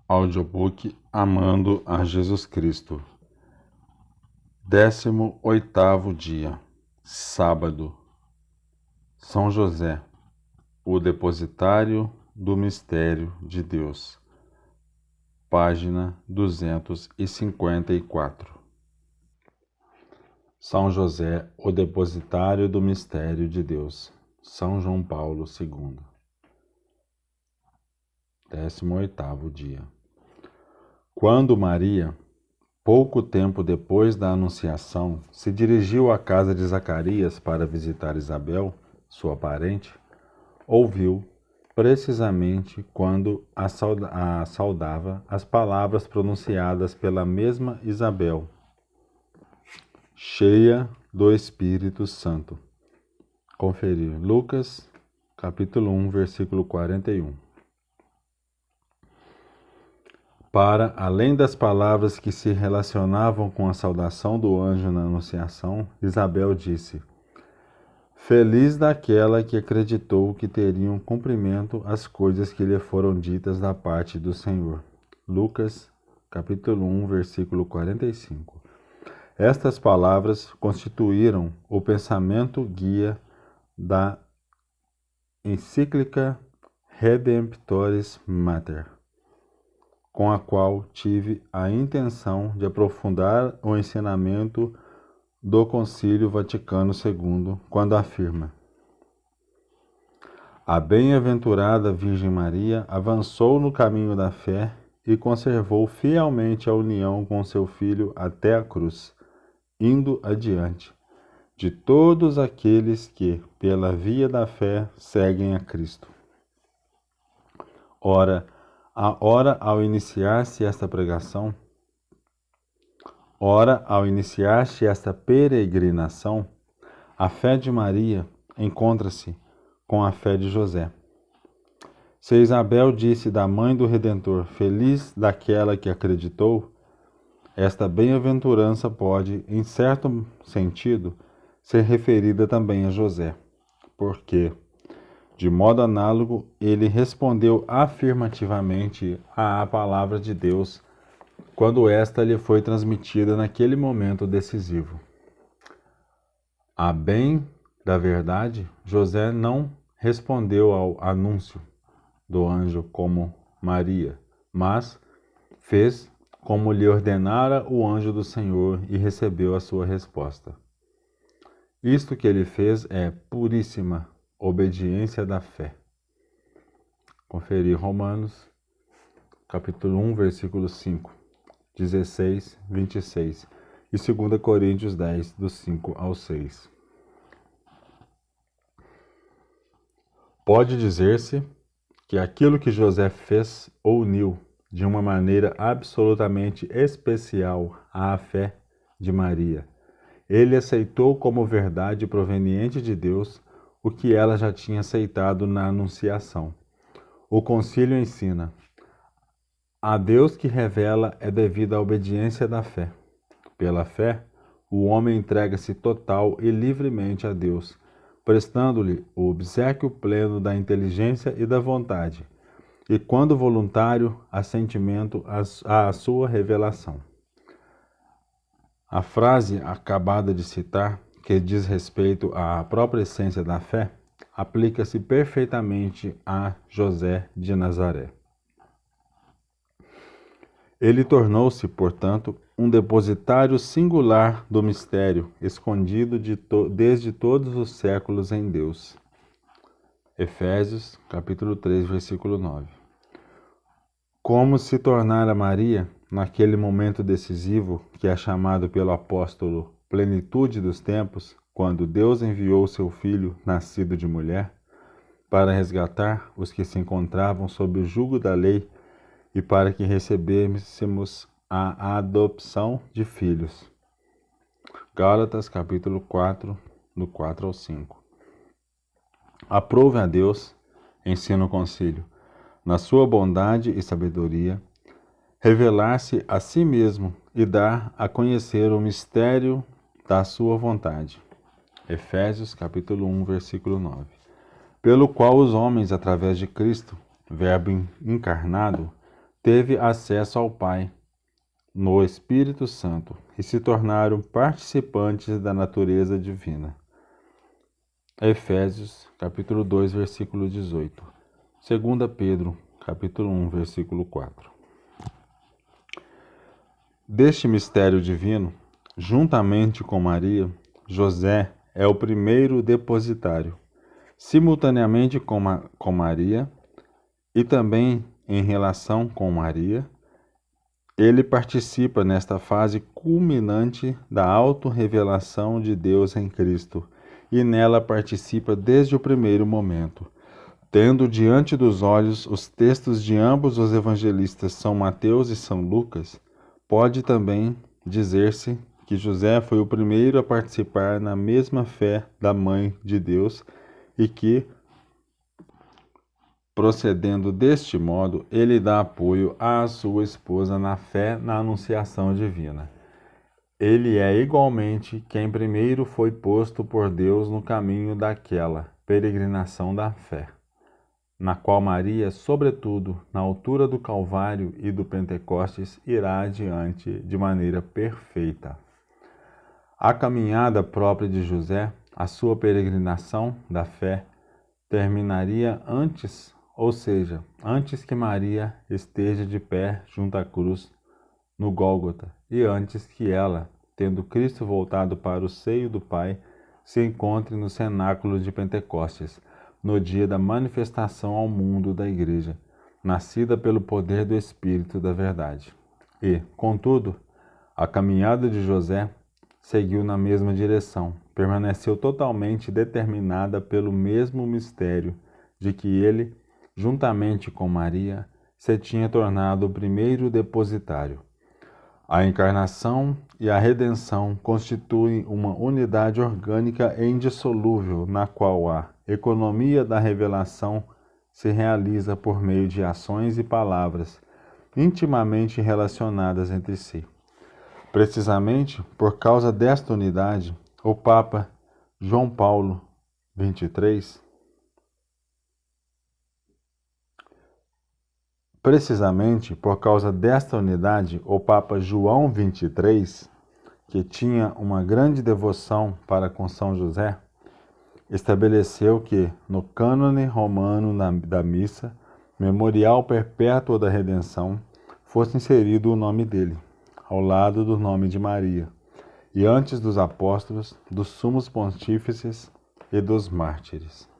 Audiobook Amando a Jesus Cristo. 18º dia, sábado. São José, o depositário do mistério de Deus. Página 254. São José, o depositário do mistério de Deus. São João Paulo II. 18º dia. Quando Maria, pouco tempo depois da Anunciação, se dirigiu à casa de Zacarias para visitar Isabel, sua parente, ouviu, precisamente quando a saudava, as palavras pronunciadas pela mesma Isabel, cheia do Espírito Santo. Conferir Lucas, capítulo 1, versículo 41. Para além das palavras que se relacionavam com a saudação do anjo na Anunciação, Isabel disse: Feliz daquela que acreditou que teriam cumprimento as coisas que lhe foram ditas da parte do Senhor. Lucas, capítulo 1, versículo 45. Estas palavras constituíram o pensamento guia da encíclica Redemptoris Mater, com a qual tive a intenção de aprofundar o ensinamento do Concílio Vaticano II, quando afirma: a bem-aventurada Virgem Maria avançou no caminho da fé e conservou fielmente a união com seu Filho até a cruz, indo adiante de todos aqueles que, pela via da fé, seguem a Cristo. Ora, ao iniciar-se esta peregrinação, a fé de Maria encontra-se com a fé de José. Se Isabel disse da mãe do Redentor, feliz daquela que acreditou, esta bem-aventurança pode, em certo sentido, ser referida também a José, porque, de modo análogo, ele respondeu afirmativamente à palavra de Deus quando esta lhe foi transmitida naquele momento decisivo. A bem da verdade, José não respondeu ao anúncio do anjo como Maria, mas fez como lhe ordenara o anjo do Senhor e recebeu a sua resposta. Isto que ele fez é puríssima obediência da fé. Conferir Romanos, capítulo 1, versículo 5, 16, 26 e 2 Coríntios 10, do 5 ao 6. Pode dizer-se que aquilo que José fez o uniu de uma maneira absolutamente especial à fé de Maria. Ele aceitou como verdade proveniente de Deus o que ela já tinha aceitado na Anunciação. O concílio ensina: a Deus que revela é devida a obediência da fé. Pela fé, o homem entrega-se total e livremente a Deus, prestando-lhe o obséquio pleno da inteligência e da vontade, e, quando voluntário, assentimento à sua revelação. A frase acabada de citar, que diz respeito à própria essência da fé, aplica-se perfeitamente a José de Nazaré. Ele tornou-se, portanto, um depositário singular do mistério, escondido desde todos os séculos em Deus. Efésios, capítulo 3, versículo 9. Como se tornara Maria, naquele momento decisivo, que é chamado pelo apóstolo plenitude dos tempos, quando Deus enviou seu Filho, nascido de mulher, para resgatar os que se encontravam sob o jugo da lei e para que recebêssemos a adopção de filhos. Gálatas, capítulo 4, do 4 ao 5. Aprove a Deus, ensina o concílio, na sua bondade e sabedoria, revelar-se a si mesmo e dar a conhecer o mistério da sua vontade. Efésios, capítulo 1, versículo 9. Pelo qual os homens, através de Cristo, Verbo encarnado, teve acesso ao Pai no Espírito Santo e se tornaram participantes da natureza divina. Efésios, capítulo 2, versículo 18. 2 Pedro, capítulo 1, versículo 4. Deste mistério divino, juntamente com Maria, José é o primeiro depositário, simultaneamente com Maria e também em relação com Maria. Ele participa nesta fase culminante da autorrevelação de Deus em Cristo e nela participa desde o primeiro momento. Tendo diante dos olhos os textos de ambos os evangelistas, São Mateus e São Lucas, pode também dizer-se que José foi o primeiro a participar na mesma fé da Mãe de Deus e que, procedendo deste modo, ele dá apoio à sua esposa na fé na anunciação divina. Ele é igualmente quem primeiro foi posto por Deus no caminho daquela peregrinação da fé, na qual Maria, sobretudo na altura do Calvário e do Pentecostes, irá adiante de maneira perfeita. A caminhada própria de José, a sua peregrinação da fé, terminaria antes, ou seja, antes que Maria esteja de pé junto à cruz, no Gólgota, e antes que ela, tendo Cristo voltado para o seio do Pai, se encontre no cenáculo de Pentecostes, no dia da manifestação ao mundo da Igreja, nascida pelo poder do Espírito da Verdade. E, contudo, a caminhada de José seguiu na mesma direção, permaneceu totalmente determinada pelo mesmo mistério de que ele, juntamente com Maria, se tinha tornado o primeiro depositário. A encarnação e a redenção constituem uma unidade orgânica e indissolúvel, na qual a economia da revelação se realiza por meio de ações e palavras intimamente relacionadas entre si. Precisamente por causa desta unidade, o Papa João Paulo XXIII Precisamente por causa desta unidade, o Papa João XXIII, que tinha uma grande devoção para com São José, estabeleceu que, no cânone romano da missa, memorial perpétua da redenção, fosse inserido o nome dele, ao lado do nome de Maria, e antes dos apóstolos, dos sumos pontífices e dos mártires.